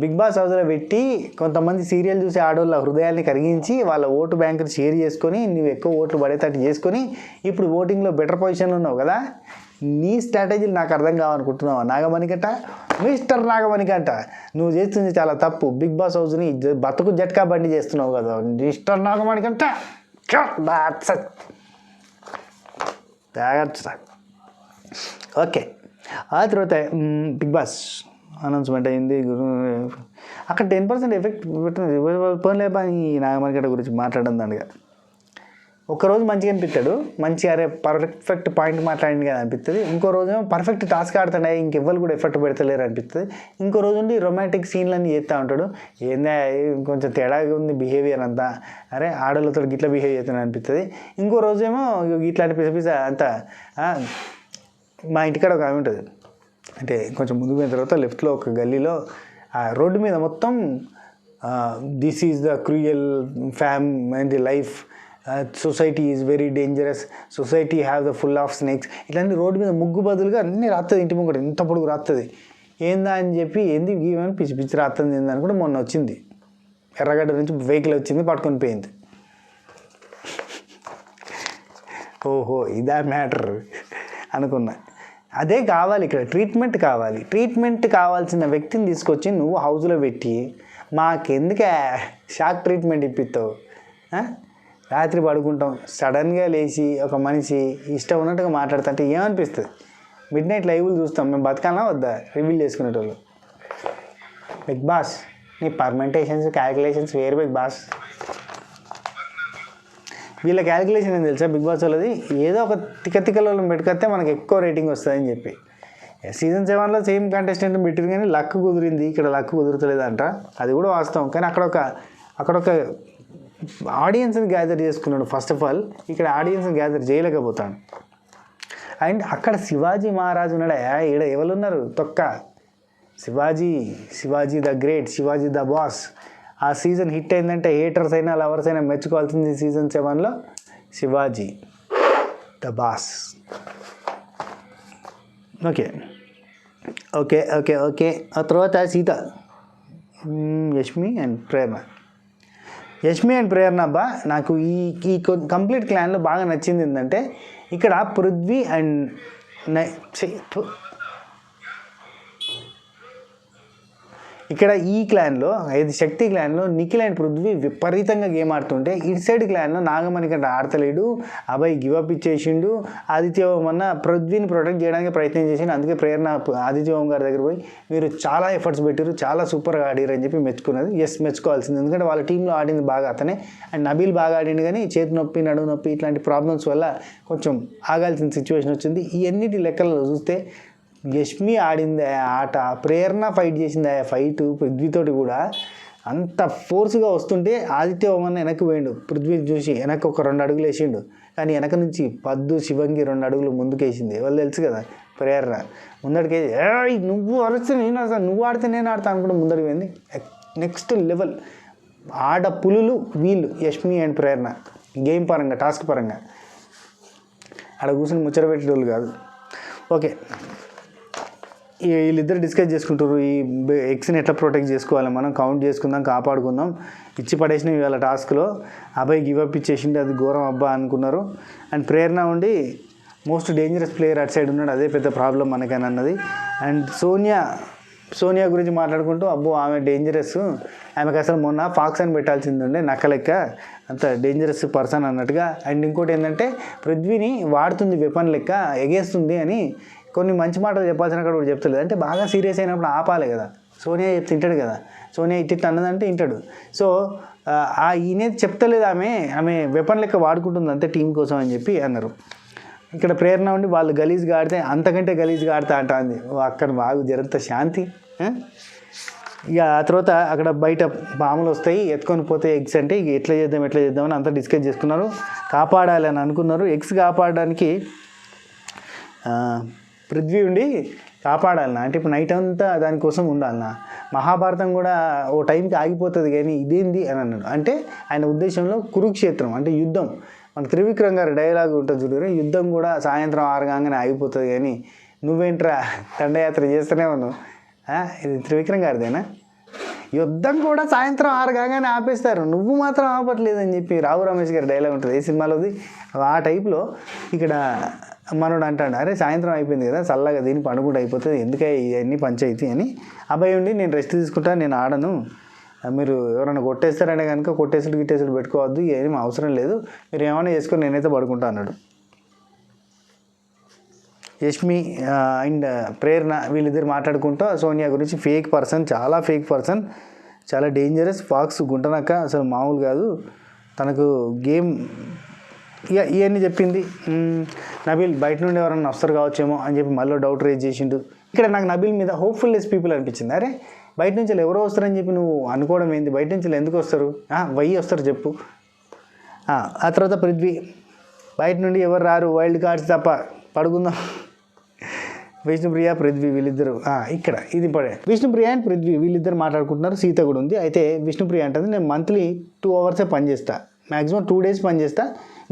S1: బిగ్ బాస్ హౌస్లో పెట్టి కొంతమంది సీరియల్ చూసి ఆడవాళ్ళ హృదయాల్ని కరిగించి వాళ్ళ ఓటు బ్యాంకుని షేర్ చేసుకొని నువ్వు ఎక్కువ ఓట్లు పడేటట్టు చేసుకొని ఇప్పుడు ఓటింగ్లో బెటర్ పొజిషన్లో ఉన్నావు కదా. నీ స్ట్రాటజీలు నాకు అర్థం కావాలనుకుంటున్నావా నాగమణికంట? మిస్టర్ నాగమణికంట, నువ్వు చేస్తుంది చాలా తప్పు. బిగ్ బాస్ హౌస్ని బతుకు జట్కా బండి చేస్తున్నావు కదా మిస్టర్ నాగమణికంట. ఓకే, ఆ తర్వాత బిగ్ బాస్ అనౌన్స్మెంట్ అయింది. అక్కడ 10% ఎఫెక్ట్ పెట్టింది. పోన్లే ఈ నాగమణికంట గురించి మాట్లాడడం దానిగా. ఒకరోజు మంచిగా అనిపిస్తాడు, మంచిగా అరే పర్ఫెక్ట్ పాయింట్ మాట్లాడింది కదా అనిపిస్తుంది. ఇంకో రోజు పర్ఫెక్ట్ టాస్క్ ఆడుతున్నాయి, ఇంకెవ్వరు కూడా ఎఫెక్ట్ పెడతలేరు అనిపిస్తుంది. ఇంకో రోజు ఉండి రొమాంటిక్ సీన్లన్నీ చేస్తూ ఉంటాడు. ఏందా కొంచెం తేడాగా ఉంది బిహేవియర్ అంతా, అరే ఆడలతో గిట్లా బిహేవ్ చేస్తాను అనిపిస్తుంది. ఇంకో రోజేమో ఇట్లాంటి పిస అంతా. మా ఇంటికాడ ఒక ఆమె ఉంటుంది, అంటే కొంచెం ముందుకు పోయిన తర్వాత లెఫ్ట్లో ఒక గల్లీలో రోడ్డు మీద మొత్తం this is the cruel fam and the life, society is very dangerous, society have the full of snakes, ఇట్లాంటి రోడ్డు మీద ముగ్గు బదులుగా అన్నీ రాస్తుంది. ఇంటి ముంగట ఇంత పొడుగు రాస్తుంది. ఏందా అని చెప్పి ఏంది ఏమైనా పిచ్చి పిచ్చి రాస్తుంది ఏందని కూడా మొన్న వచ్చింది, ఎర్రగడ్డ నుంచి వెహికల్ వచ్చింది పట్టుకొని పోయింది. ఓహో ఇదా మ్యాటర్ అనుకున్నా. అదే కావాలి ఇక్కడ, ట్రీట్మెంట్ కావాలి. ట్రీట్మెంట్ కావాల్సిన వ్యక్తిని తీసుకొచ్చి నువ్వు హౌస్లో పెట్టి మాకెందుకే షాక్ ట్రీట్మెంట్ ఇప్పిస్తావు? రాత్రి పడుకుంటాం, సడన్గా లేచి ఒక మనిషి ఇష్టం ఉన్నట్టుగా మాట్లాడుతుంటే ఏమనిపిస్తుంది? మిడ్ నైట్ లైవ్లు చూస్తాం, మేము బతకాలా వద్దా రివీల్ చేసుకునేటోళ్ళు. బిగ్ బాస్ నీ పర్మెంటేషన్స్ క్యాలిక్యులేషన్స్ వేరు బిగ్ బాస్. వీళ్ళ క్యాలిక్యులేషన్ ఏం తెలుసా బిగ్ బాస్ వాళ్ళది? ఏదో ఒక తిక్కలలో పెట్టుకొస్తే మనకు ఎక్కువ రేటింగ్ వస్తుందని చెప్పి సీజన్ 7లో సేమ్ కంటెస్టెంట్ పెట్టారు కానీ లక్ కుదిరింది, ఇక్కడ లక్ కుదురుతలేదంట, అది కూడా వాస్తవం. కానీ అక్కడ ఒక ఆడియన్స్ని గ్యాదర్ చేసుకున్నాడు ఫస్ట్ ఆఫ్ ఆల్, ఇక్కడ ఆడియన్స్ని గ్యాదర్ చేయలేకపోతాడు. అండ్ అక్కడ శివాజీ మహారాజు ఉన్నాడా, ఈడ ఎవరున్నారు తొక్క, Shivaji the great, Shivaji the boss. ఆ సీజన్ హిట్ అయిందంటే హేటర్స్ అయినా లవర్స్ అయినా మెచ్చుకోవాల్సింది సీజన్ 7లో Shivaji the boss. Okay okay okay okay ఆ తర్వాత సీత, యష్మి అండ్ ప్రేరణ అబ్బా. నాకు ఈ కంప్లీట్ క్లాన్లో బాగా నచ్చింది ఏంటంటే ఇక్కడ పృథ్వీ అండ్ ఇక్కడ ఈ క్లాన్లో ఇది శక్తి క్లాన్లో నిఖిల్ అండ్ పృథ్వీ విపరీతంగా గేమ్ ఆడుతుంటే, ఇటు సైడ్ క్లాన్లో నాగమణి కంటే ఆడతలేడు, అభయ్ గివప్ ఇచ్చేసిండు. ఆదిత్య ఓం అన్న పృథ్వీని ప్రొటెక్ట్ చేయడానికి ప్రయత్నం చేసిండు. అందుకే ప్రేరణ ఆదిత్య ఓం గారి దగ్గర పోయి మీరు చాలా ఎఫర్ట్స్ పెట్టారు, చాలా సూపర్గా ఆడారు అని చెప్పి మెచ్చుకున్నది. మెచ్చుకోవాల్సింది, ఎందుకంటే వాళ్ళ టీంలో ఆడింది బాగా అతనే. అండ్ నబీల్ బాగా ఆడిండు కానీ చేతి నొప్పి నడుము నొప్పి ఇట్లాంటి ప్రాబ్లమ్స్ వల్ల కొంచెం ఆగాల్సిన సిచ్యువేషన్ వచ్చింది. ఈ అన్నిటి లెక్కలలో చూస్తే యష్మి ఆడింది ఆట, ప్రేరణ ఫైట్ చేసింది ఆ ఫైట్ పృథ్వీతోటి కూడా అంత ఫోర్స్గా వస్తుంటే ఆదిత్య ఓమన్ వెనక్కి పోయిండు, పృథ్వీ చూసి వెనక్కి ఒక 2 అడుగులు వేసిండు. కానీ వెనక నుంచి పద్దు శివంగి 2 అడుగులు ముందుకేసింది. వాళ్ళు తెలుసు కదా ప్రేరణ ముందడికేసి నువ్వు అరిస్తే నేను అసలు నువ్వు ఆడితే నేను ఆడతా అనుకుంటే ముందడికి పోయింది. నెక్స్ట్ లెవెల్ ఆడ పులులు వీళ్ళు యష్మి అండ్ ప్రేరణ, గేమ్ పరంగా టాస్క్ పరంగా ఆడ కూర్చొని ముచ్చట పెట్టేటోళ్ళు కాదు. ఓకే, వీళ్ళిద్దరు డిస్కస్ చేసుకుంటారు ఈ ఎగ్స్ని ఎట్లా ప్రొటెక్ట్ చేసుకోవాలి, మనం కౌంట్ చేసుకుందాం, కాపాడుకుందాం. ఇచ్చి పడేసిన ఇవాళ టాస్క్లో అబ్బాయి గివప్ ఇచ్చేసింది, అది ఘోరం అబ్బా అనుకున్నారు. అండ్ ప్రేరణ ఉండి మోస్ట్ డేంజరస్ ప్లేయర్ అటు సైడ్ ఉన్నాడు, అదే పెద్ద ప్రాబ్లం మనకని అన్నది. అండ్ సోనియా గురించి మాట్లాడుకుంటూ అబ్బో ఆమె డేంజరస్, ఆమెకు అసలు మొన్న ఫాక్స్ అని పెట్టాల్సింది ఉండే నక్క లెక్క, అంత డేంజరస్ పర్సన్ అన్నట్టుగా. అండ్ ఇంకోటి ఏంటంటే పృథ్వీని వాడుతుంది వెపన్ లెక్క, ఎగేస్తుంది అని కొన్ని మంచి మాటలు చెప్పాల్సిన అక్కడ కూడా చెప్తలేదు. అంటే బాగా సీరియస్ అయినప్పుడు ఆపాలి కదా, సోనియా చెప్తే తింటాడు కదా, సోనియా ఇట్లా అన్నదంటే వింటాడు. సో ఈయన చెప్తలేదు, ఆమె వెపన్ లెక్క వాడుకుంటుంది అంతే టీం కోసం అని చెప్పి అన్నారు. ఇక్కడ ప్రేరణ ఉండి వాళ్ళు గలీజ్గా ఆడితే అంతకంటే గలీజ్గా ఆడుతా అంటుంది. అక్కడ బాగు జరంత శాంతి. ఇక ఆ తర్వాత అక్కడ బయట బాములు వస్తాయి, ఎత్తుకొని పోతే ఎగ్స్ అంటే ఇక ఎట్లా చేద్దామని అంతా డిస్కస్ చేసుకున్నారు. కాపాడాలి అని అనుకున్నారు. ఎగ్స్ కాపాడడానికి పృథ్వీ ఉండి కాపాడాలన్నా, అంటే ఇప్పుడు నైట్ అంతా దానికోసం ఉండాలన్నా. మహాభారతం కూడా ఓ టైంకి ఆగిపోతుంది కానీ ఇదేంది అని అన్నాడు. అంటే ఆయన ఉద్దేశంలో కురుక్షేత్రం అంటే యుద్ధం, మన త్రివిక్రమ్ గారి డైలాగ్ ఉంటుంది చూడరు, యుద్ధం కూడా సాయంత్రం 6 కాగానే ఆగిపోతుంది కానీ నువ్వేంట్రా దండయాత్ర చేస్తూనే ఉన్నావు. ఇది త్రివిక్రమ్ గారిదేనా? యుద్ధం కూడా సాయంత్రం 6 కాగానే ఆపేస్తారు, నువ్వు మాత్రం ఆపట్లేదని చెప్పి రావు రమేష్ గారి డైలాగ్ ఉంటుంది ఏ సినిమాలోది. ఆ టైప్లో ఇక్కడ మనోడు అంటాడు, అరే సాయంత్రం అయిపోయింది కదా చల్లగా దీన్ని పండుకుంటూ అయిపోతుంది, ఎందుకే ఇవన్నీ పంచాయితీ అని. అబ్బాయి ఉండి నేను రెస్ట్ తీసుకుంటా, నేను ఆడను, మీరు ఎవరైనా కొట్టేస్తారంటే కనుక గిట్టేసుడు పెట్టుకోవద్దు, ఏం అవసరం లేదు, మీరు ఏమైనా చేసుకొని నేనైతే పడుకుంటా అన్నాడు. యష్మి అండ్ ప్రేరణ వీళ్ళిద్దరు మాట్లాడుకుంటూ సోనియా గురించి ఫేక్ పర్సన్, చాలా ఫేక్ పర్సన్, చాలా డేంజరస్, ఫాక్స్ గుంటనక్క అసలు మామూలు కాదు, తనకు గేమ్ ఇక ఇవన్నీ చెప్పింది. నబీల్ బయట నుండి ఎవరన్నా వస్తారు కావచ్చేమో అని చెప్పి మళ్ళీ డౌట్ రేజ్ చేసిండు. ఇక్కడ నాకు నబీల్ మీద హోప్ఫుల్లెస్ పీపుల్ అనిపించింది. అరే బయట నుంచి ఎవరో వస్తారని చెప్పి నువ్వు అనుకోవడం ఏంది, బయట నుంచి ఎందుకు వస్తారు, వస్తారు చెప్పు. ఆ తర్వాత పృథ్వీ, బయట నుండి ఎవరు రారు, వైల్డ్ కార్డ్స్ తప్ప, పడుకుందాం. విష్ణుప్రియ పృథ్వీ వీళ్ళిద్దరు ఇక్కడ ఇది పడే విష్ణుప్రియ అండ్ పృథ్వీ వీళ్ళిద్దరు మాట్లాడుకుంటున్నారు. సీత కూడా ఉంది. అయితే విష్ణుప్రియ అంటుంది నేను మంత్లీ 2 hours పనిచేస్తా, మ్యాక్సిమం 2 days పనిచేస్తా,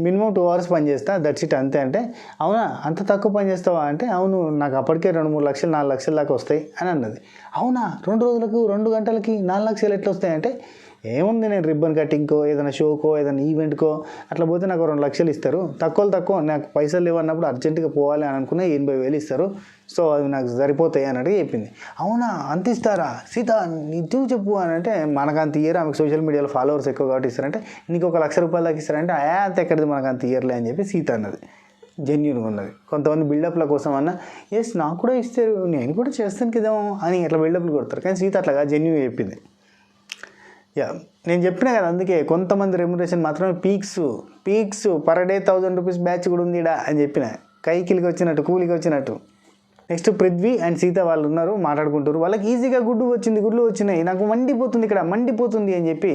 S1: మినిమం 2 hours పనిచేస్తా, దట్స్ ఇట్ అంతే. అంటే అవునా అంత తక్కువ పని చేస్తావా అంటే అవును, నాకు అప్పటికే 2-3 లక్షలు 4 లక్షల దాకా వస్తాయి అని అన్నది. అవునా 2 రోజులకు 2 గంటలకి 4 లక్షలు ఎట్లా వస్తాయంటే, ఏముంది నేను రిబ్బన్ కటింగ్కో ఏదైనా షోకో ఏదైనా ఈవెంట్కో అట్లా పోతే నాకు 2 లక్షలు ఇస్తారు, తక్కువ నాకు పైసలు లేవన్నప్పుడు అర్జెంటుగా పోవాలి అని అనుకున్నా 80,000 ఇస్తారు, సో అవి నాకు సరిపోతాయి అని అడిగి చెప్పింది. అవునా అంత ఇస్తారా సీత, నిజం చెప్పు అని అంటే మనకు అంత ఇయర్, ఆమెకు సోషల్ మీడియాలో ఫాలోవర్స్ ఎక్కువ కాబట్టి ఇస్తారంటే, నీకు 1 లక్ష రూపాయలు దాకా ఇస్తారంటే అంత ఎక్కడిది మనకు అంత ఇయర్లే అని చెప్పి సీత అన్నది. జెన్యూన్గా ఉన్నది. కొంతమంది బిల్డప్ల కోసం అన్న నాకు కూడా ఇస్తారు, నేను కూడా చేస్తాను కదా అని అట్లా బిల్డప్లు కొడతారు, కానీ సీత అట్లాగా జెన్యూన్గా చెప్పింది. నేను చెప్పినా కదా, అందుకే కొంతమంది రెమ్యునరేషన్ మాత్రమే peaks per day 1000 rupees batch కూడా ఉంది ఇడా అని చెప్పిన, కైకిలికి వచ్చినట్టు కూలికి వచ్చినట్టు. నెక్స్ట్ పృథ్వీ అండ్ సీత వాళ్ళు ఉన్నారు, మాట్లాడుకుంటారు. వాళ్ళకి ఈజీగా గుడ్లు వచ్చినాయి, నాకు మండిపోతుంది ఇక్కడ మండిపోతుంది అని చెప్పి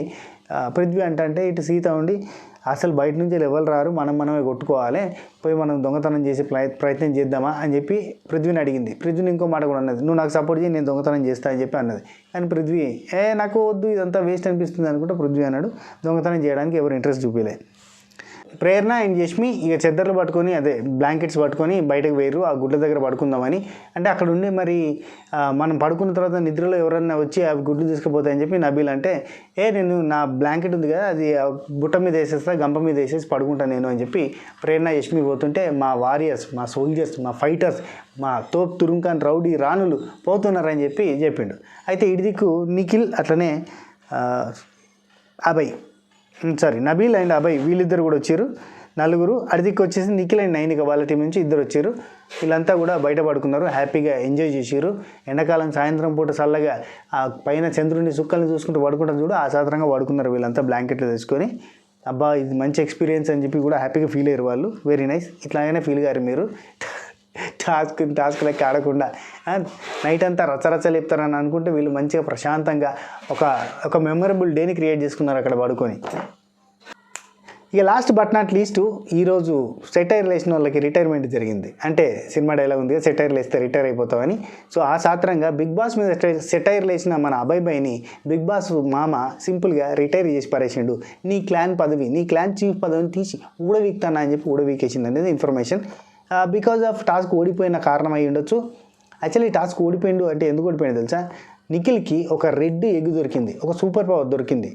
S1: పృథ్వీ అంటే ఇటు సీత ఉండి అసలు బయట నుంచి ఎవరు రారు, మనమే కొట్టుకోవాలి, పోయి మనం దొంగతనం చేసే ప్రయత్నం చేద్దామా అని చెప్పి పృథ్వీని అడిగింది. పృథ్వీని ఇంకో మాట కూడా అన్నది, నువ్వు నాకు సపోర్ట్ చేయి, నేను దొంగతనం చేస్తా అని చెప్పి అన్నది. కానీ పృథ్వీ నాకు వద్దు, ఇదంతా వేస్ట్ అనిపిస్తుంది అనుకుంటే పృథ్వీ అన్నాడు. దొంగతనం చేయడానికి ఎవరు ఇంట్రెస్ట్ చూపించలేదు. ప్రేరణ అండ్ యష్మి ఇక చెద్దర్లు పట్టుకొని అదే బ్లాంకెట్స్ పట్టుకొని బయటకు వేయరు, ఆ గుడ్ల దగ్గర పడుకుందామని. అంటే అక్కడ ఉండి మరి మనం పడుకున్న తర్వాత నిద్రలో ఎవరన్నా వచ్చి ఆ గుడ్లు తీసుకుపోతాయని చెప్పి నబీల్ అంటే నేను నా బ్లాంకెట్ ఉంది కదా అది బుట్ట మీద వేసేస్తా, గంప మీద వేసేసి పడుకుంటాను నేను అని చెప్పి ప్రేరణ యష్మి పోతుంటే మా వారియర్స్, మా సోల్జర్స్, మా ఫైటర్స్, మా తోప్ తురుంకాన్ రౌడీ రాణులు పోతున్నారని చెప్పి చెప్పిండు. అయితే ఇటు దిక్కు నిఖిల్ అట్లనే నబీల్ అండ్ అభయ్ వీళ్ళిద్దరు కూడా వచ్చారు, నలుగురు. అడిదికి వచ్చేసి నిఖిల్ అండ్ నైనిక వాళ్ళ టీం నుంచి ఇద్దరు వచ్చారు. వీళ్ళంతా కూడా బయట పడుకున్నారు, హ్యాపీగా ఎంజాయ్ చేసారు. ఎండాకాలం సాయంత్రం పూట చల్లగా ఆ పైన చంద్రుని సుక్కల్ని చూసుకుంటూ పడుకుంటారు చూడు, ఆ సాధారణంగా పడుకున్నారు వీళ్ళంతా బ్లాంకెట్లు తెచ్చుకొని. అబ్బా ఇది మంచి ఎక్స్పీరియన్స్ అని చెప్పి కూడా హ్యాపీగా ఫీల్ అయ్యారు వాళ్ళు. వెరీ నైస్, ఇట్లాగైనా ఫీల్ గారు మీరు. టాస్క్ లెక్క ఆడకుండా నైట్ అంతా రచ్చరచ్చలు చెప్తారని అనుకుంటే వీళ్ళు మంచిగా ప్రశాంతంగా ఒక మెమరబుల్ డేని క్రియేట్ చేసుకున్నారు అక్కడ పడుకొని. ఇక లాస్ట్ బట్ నాట్ లీస్ట్ ఈరోజు సెటైర్ లేసిన వాళ్ళకి రిటైర్మెంట్ జరిగింది. అంటే సినిమా డైలాగ్ ఉంది కదా, సెటైర్ లేస్తే రిటైర్ అయిపోతామని. సో ఆ సాత్రంగా బిగ్ బాస్ మీద సెటైర్ లేసిన మన అభయ్ భాయ్ని బిగ్ బాస్ మామ సింపుల్గా రిటైర్ చేసి పారేసిండు. నీ క్లాన్ చీఫ్ పదవిని తీసి ఊడవీక్తానా అని చెప్పి ఊడవీకేసింది అనేది ఇన్ఫర్మేషన్. బికాజ్ ఆఫ్ టాస్క్ ఓడిపోయిన కారణం అయి ఉండొచ్చు. యాక్చువల్లీ టాస్క్ ఓడిపోయిండు అంటే ఎందుకు ఓడిపోయింది తెలుసా, నిఖిల్కి ఒక రెడ్ ఎగ్ దొరికింది, ఒక సూపర్ పవర్ దొరికింది.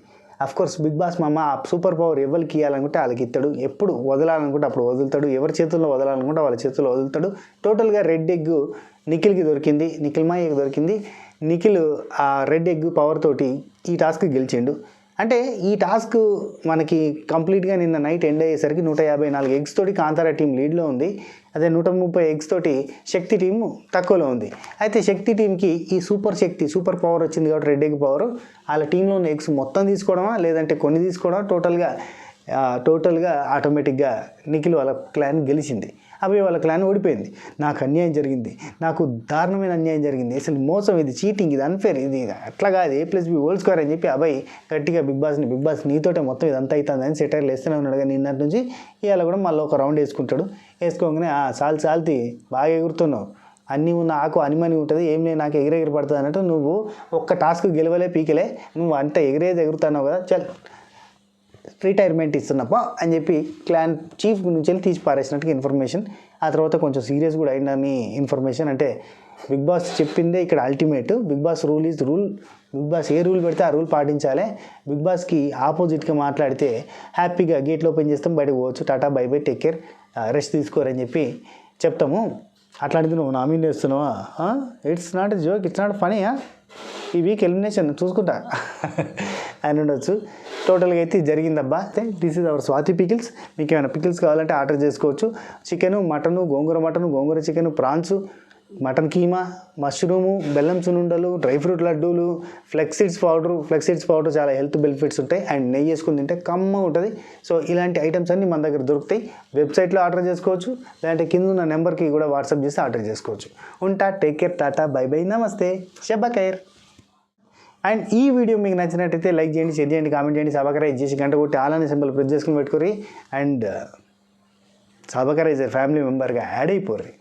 S1: అఫ్కోర్స్ బిగ్ బాస్ మామ ఆ సూపర్ పవర్ ఎవరికి ఇవ్వాలనుకుంటే వాళ్ళకి ఇస్తాడు, ఎప్పుడు వదలాలనుకుంటే అప్పుడు వదులుతాడు, ఎవరి చేతుల్లో వదలాలనుకుంటే వాళ్ళ చేతుల్లో వదులుతాడు. టోటల్గా రెడ్ ఎగ్ నిఖిల్కి దొరికింది, నిఖిల్ మాయకి దొరికింది. నిఖిల్ ఆ రెడ్ ఎగ్ పవర్ తోటి ఈ టాస్క్ గెలిచిండు. అంటే ఈ టాస్క్ మనకి కంప్లీట్గా నిన్న నైట్ ఎండ్ అయ్యేసరికి 154 ఎగ్స్ తోటి కాంతారా టీం లీడ్లో ఉంది. అదే 130 ఎగ్స్ తోటి శక్తి టీము తక్కువలో ఉంది. అయితే శక్తి టీంకి ఈ సూపర్ పవర్ వచ్చింది కాబట్టి రెడ్ ఎగ్ పవర్, వాళ్ళ టీంలో ఉన్న ఎగ్స్ మొత్తం తీసుకోవడమా లేదంటే కొన్ని తీసుకోవడమా, టోటల్గా ఆటోమేటిక్గా నిఖిల్ వాళ్ళ క్లాన్ గెలిచింది. అవి వాళ్ళ క్లాన్ ఓడిపోయింది. నాకు అన్యాయం జరిగింది, నాకు దారుణమైన అన్యాయం జరిగింది, అసలు మోసం, ఇది చీటింగ్, ఇది అన్ఫేర్, ఇది అట్లా కాదు, A+B² అని చెప్పి అబ్బాయి గట్టిగా బిగ్ బాస్ నీతోటే మొత్తం ఇదంతా అవుతుందని సెటైర్లు వేస్తూనే ఉన్నాడు. కానీ నిన్నటి నుంచి ఇవాళ కూడా మళ్ళీ ఒక రౌండ్ వేసుకోగానే చాల్తి బాగా ఎగురుతున్నావు, అన్నీ ఉన్న ఆకు అనిమని ఉంటుంది, ఏం లేదు నాకు ఎగిరెగిరి పడుతుంది అన్నట్టు నువ్వు ఒక్క టాస్క్ గెలవలే పీకలే, నువ్వు అంత ఎగురుతున్నావు కదా, చల్ రిటైర్మెంట్ ఇస్తున్నప్ప అని చెప్పి క్లాన్ చీఫ్ నుంచి వెళ్ళి తీసి పారేసినట్టుగా ఇన్ఫర్మేషన్. ఆ తర్వాత కొంచెం సీరియస్ కూడా అయిందని ఇన్ఫర్మేషన్. అంటే బిగ్ బాస్ చెప్పిందే ఇక్కడ ultimate, Bigg Boss rule is rule, Bigg Boss ఏ రూల్ పెడితే ఆ రూల్ పాటించాలి. బిగ్ బాస్కి ఆపోజిట్గా మాట్లాడితే హ్యాపీగా గేట్లు ఓపెన్ చేస్తాం, బయటకు పోవచ్చు, tata bye bye, take care, rest తీసుకోరని చెప్పి చెప్తాము. అట్లాంటిది నువ్వు నామినేట్ చేస్తున్నావా, it's not joke, it's not funny, ఈ వీక్ ఎలిమినేషన్ చూసుకుంటా అని ఉండొచ్చు. టోటల్గా అయితే జరిగిందబ్బా. This is our Swathi pickles. మీకు ఏమైనా పికిల్స్ కావాలంటే ఆర్డర్ చేసుకోవచ్చు. Chicken, mutton, gongura chicken, prawns, mutton keema, mushroom, బెల్లం సునుండలు, డ్రై ఫ్రూట్ లడ్డూలు, ఫ్లెక్స్ సీడ్స్ పౌడర్ చాలా హెల్త్ బెనిఫిట్స్ ఉంటాయి. అండ్ నెయ్యి వేసుకుని తింటే కమ్మ ఉంటుంది. సో ఇలాంటి ఐటమ్స్ అన్నీ మన దగ్గర దొరుకుతాయి. వెబ్సైట్లో ఆర్డర్ చేసుకోవచ్చు, లేదంటే కింద ఉన్న నెంబర్కి కూడా వాట్సాప్ చేసి ఆర్డర్ చేసుకోవచ్చు. ఉంటా, take care, Tata bye by, నమస్తే, షబ్బా ఖైర్. అండ్ ఈ వీడియో మీకు నచ్చినట్టయితే లైక్ చేయండి, షేర్ చేయండి, కామెంట్ చేయండి, సబ్స్క్రైబ్ చేసి గంట కొట్టి ఆల్ అనే సింబల్ ప్రెస్ చేసుకుని పెట్టుకోరి. అండ్ సబ్స్క్రైబ్ ఫ్యామిలీ మెంబర్గా యాడ్ అయిపోర్రి.